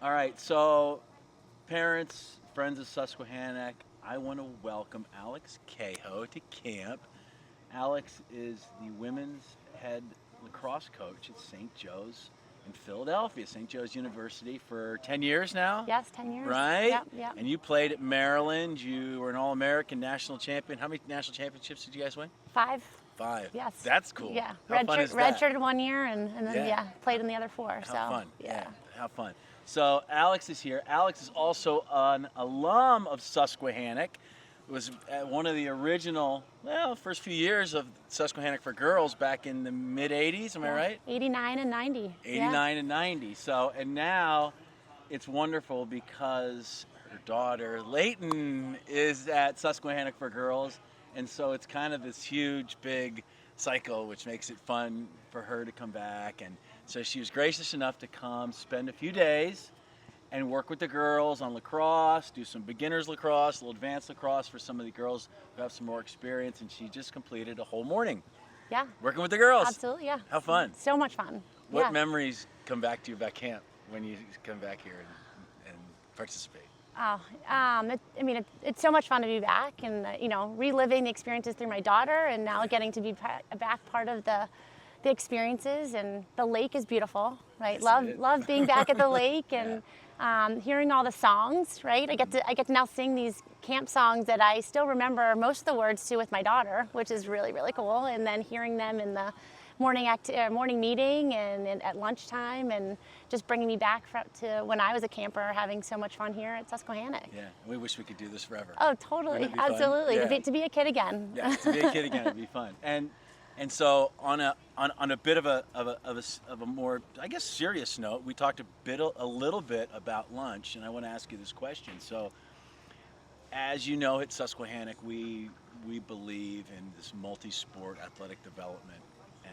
All right, so parents, friends of Susquehannock, I want to welcome Alex Kahoe to camp. Alex is the women's head lacrosse coach at St. Joe's in Philadelphia, St. Joe's University, for 10 years now, Yes, 10 years. right? Yep, yep. And you played at Maryland. You were an All-American national champion. How many national championships did you guys win? 5. 5. Yes. That's cool. Yeah. How fun is that? Redshirted 1 year and then Yeah. played in the other 4. How so fun. yeah. How fun. So Alex is here. Alex is also an alum of Susquehannock. It was one of the original, first few years of Susquehannock for girls back in the mid 80s, am I right? 89 and 90. 89 and 90. So, and now it's wonderful because her daughter Layton is at Susquehannock for girls, and so it's kind of this huge big cycle, which makes it fun for her to come back. And so she was gracious enough to come spend a few days and work with the girls on lacrosse, do some beginners lacrosse, a little advanced lacrosse for some of the girls who have some more experience. And she just completed a whole morning Yeah. working with the girls. Absolutely, yeah. How fun. So much fun. What yeah. memories come back to you about camp when you come back here and participate? Oh, it's so much fun to be back and, reliving the experiences through my daughter and now getting to be back part of the experiences. And the lake is beautiful, right? Yes, Love being back at the lake and hearing all the songs, right? I get to now sing these camp songs that I still remember most of the words to with my daughter, which is really, really cool. And then hearing them in the morning meeting and at lunchtime, and just bringing me back to when I was a camper, having so much fun here at Susquehannock. Yeah, we wish we could do this forever. Oh, totally, Wouldn't it be fun? absolutely. Yeah. To be a kid again. Yeah, to be a kid again would be fun. And so on a bit of a more, I guess, serious note, we talked a little bit about lunch, and I want to ask you this question. So, as you know, at Susquehannock, we believe in this multi-sport athletic development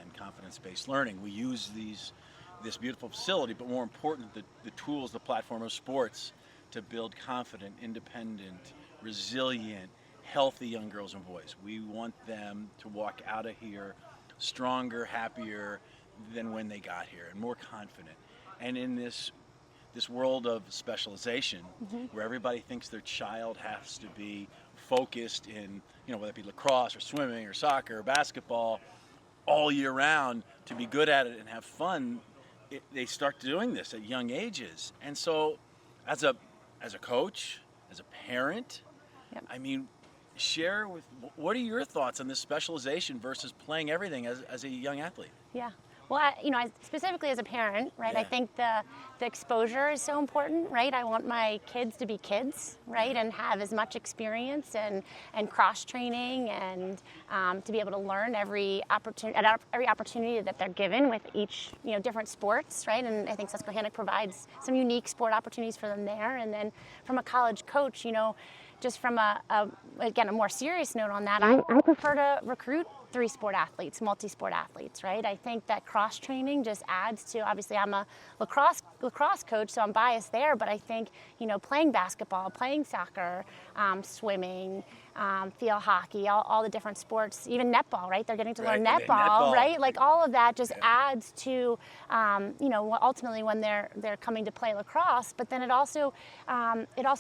and confidence-based learning. We use this beautiful facility, but more important, the tools, the platform of sports, to build confident, independent, resilient, healthy young girls and boys. We want them to walk out of here stronger, happier than when they got here, and more confident. And in this world of specialization, where everybody thinks their child has to be focused in, whether it be lacrosse or swimming or soccer or basketball all year round to be good at it and have fun, they start doing this at young ages. And so as a coach, as a parent, Yep. share what are your thoughts on this specialization versus playing everything as a young athlete? Yeah. Well, specifically as a parent, right? Yeah. I think the exposure is so important, right? I want my kids to be kids, right, and have as much experience and cross training and to be able to learn every opportunity that they're given with each different sports, right? And I think Susquehannock provides some unique sport opportunities for them there. And then from a college coach, just from a more serious note on that, I prefer to recruit 3-sport athletes, multi-sport athletes, right? I think that cross training just adds to, obviously I'm a lacrosse coach, so I'm biased there, but I think, playing basketball, playing soccer, swimming, field hockey, all the different sports, even netball, right? They're getting to learn netball, right? Like all of that just adds to, ultimately when they're coming to play lacrosse, but then it also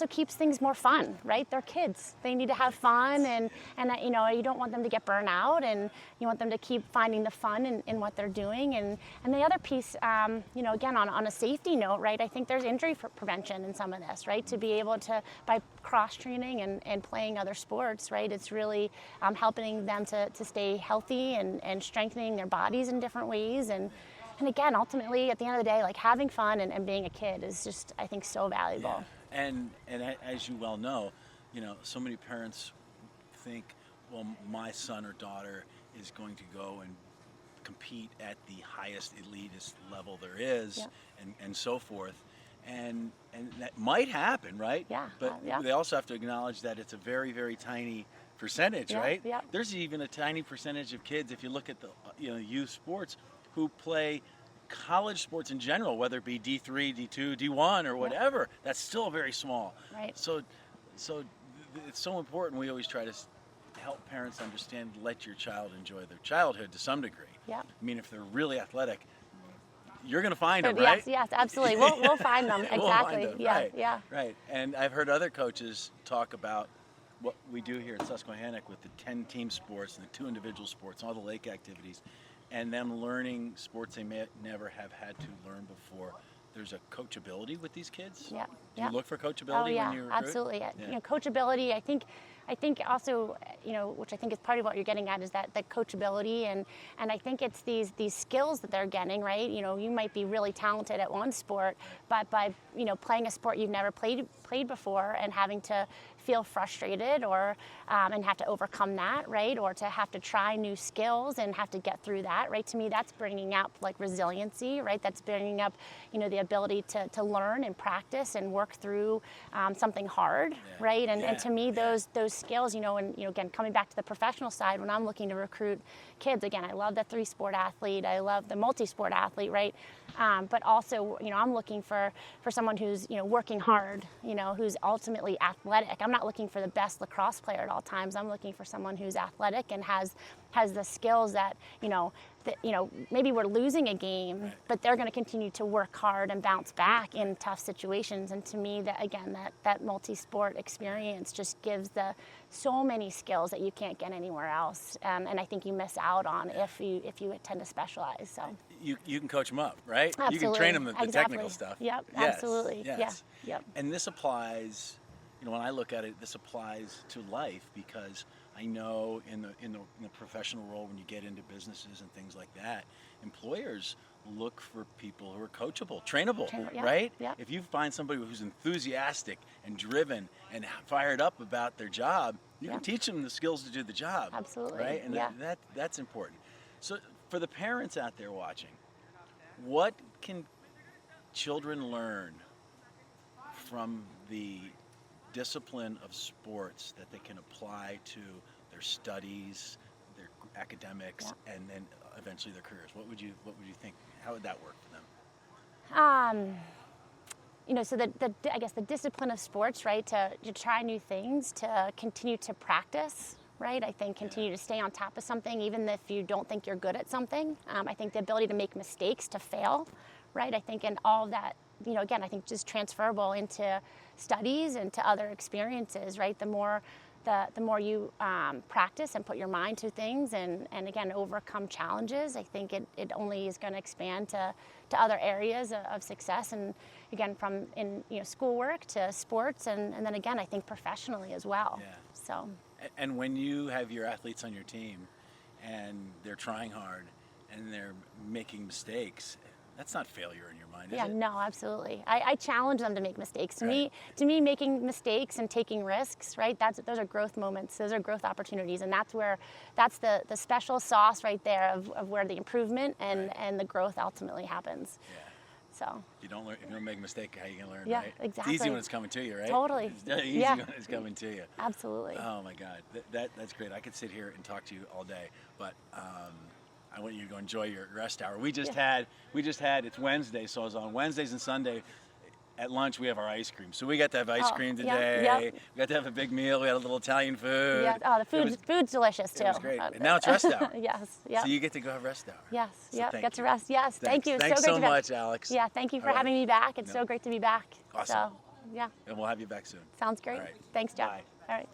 keeps things more fun, right? They're kids. They need to have fun and you don't want them to get burnt out, and you want them to keep finding the fun in what they're doing. And the other piece, again, on a safety note, right? I think there's injury prevention in some of this, right? To be able to, by cross-training and playing other sports, right? It's really helping them to stay healthy and strengthening their bodies in different ways. And again, ultimately, at the end of the day, like having fun and being a kid is just, I think, so valuable. Yeah. And as you well know, so many parents think, well, my son or daughter is going to go and compete at the highest elitist level there is, and so forth. And that might happen, right? Yeah. But they also have to acknowledge that it's a very, very tiny percentage, right? Yeah. There's even a tiny percentage of kids, if you look at the youth sports, who play college sports in general, whether it be D3, D2, D1, or whatever. That's still very small. Right. So it's so important. We always try to help parents understand, let your child enjoy their childhood to some degree. Yeah. If they're really athletic, you're going to find them, But right? yes, absolutely. We'll find them. We'll Exactly. find them. Yeah, Right. yeah. Right. And I've heard other coaches talk about what we do here at Susquehannock with the 10 team sports and the 2 individual sports, all the lake activities, and them learning sports they may never have had to learn before. There's a coachability with these kids. Yeah. Do you look for coachability Oh yeah, when you recruit? absolutely. Yeah. You know, coachability. I think also, you know, which I think is part of what you're getting at, is that the coachability, and I think it's these skills that they're getting, right? You know, you might be really talented at one sport, but by, you know, playing a sport you've never played before and having to feel frustrated or and have to overcome that, right? Or to have to try new skills and have to get through that, right? To me, that's bringing up like resiliency, right? That's bringing up, you know, the ability to learn and practice and work through something hard, right? And to me, those skills, you know, and, you know, again, coming back to the professional side, when I'm looking to recruit kids, again, I love the 3-sport athlete, I love the multi-sport athlete, right? But also, you know, I'm looking for someone who's, you know, working hard, you know, who's ultimately athletic. I'm not looking for the best lacrosse player at all times. I'm looking for someone who's athletic and has the skills that, you know, maybe we're losing a game, but they're going to continue to work hard and bounce back in tough situations. And to me, that again, that multi-sport experience just gives so many skills that you can't get anywhere else. And I think you miss out on if you tend to specialize. So you can coach them up, right? absolutely. You can train them the Exactly. technical stuff. Yep, Yes, absolutely. yes. Yeah, yep. And this applies, you know, when I look at it, this applies to life, because I know in the professional role, when you get into businesses and things like that, employers look for people who are coachable, trainable, Yeah, right? yeah. If you find somebody who's enthusiastic and driven and fired up about their job, you can teach them the skills to do the job. Absolutely. Right? And Yeah. that's important. So for the parents out there watching, what can children learn from the discipline of sports that they can apply to their studies, their academics, and then eventually their careers? What would you think? How would that work for them? You know, so I guess the discipline of sports, right? To try new things, to continue to practice, right? I think continue to stay on top of something, even if you don't think you're good at something. I think the ability to make mistakes, to fail, right? I think in all of that, you know, again, I think just transferable into studies and to other experiences, right? The more you practice and put your mind to things and again, overcome challenges, I think it only is going to expand to other areas of success. And again, from schoolwork to sports and then again, I think professionally as well. Yeah. So. And when you have your athletes on your team and they're trying hard and they're making mistakes, that's not failure in your mind, is Yeah, it? no, absolutely. I challenge them to make mistakes. To Right. me, making mistakes and taking risks, right? Those are growth moments. Those are growth opportunities, and that's the special sauce right there of where the improvement and the growth ultimately happens. Yeah. So. If you don't make a mistake, how you gonna learn, Yeah, right? exactly. It's easy when it's coming to you, right? Totally. It's easy Yeah. when it's coming to you. Absolutely. Oh my God, that's great. I could sit here and talk to you all day, but I want you to go enjoy your rest hour. We just had it's Wednesday, so I was on Wednesdays and Sunday. At lunch, we have our ice cream. So we got to have ice cream today. yeah. We got to have a big meal. We had a little Italian food. Yeah. Oh, the food's delicious too. It was great. And now it's rest hour. Yes. Yeah. So you get to go have rest hour. Yes. So Yeah. thank Get to you. rest. Yes. Thank you. It's Thanks so great so to be much, Alex. Yeah. Thank you for All right. having me back. It's No. so great to be back. Awesome. So, yeah. And we'll have you back soon. Sounds great. All right. Thanks, Jeff. Bye. All right.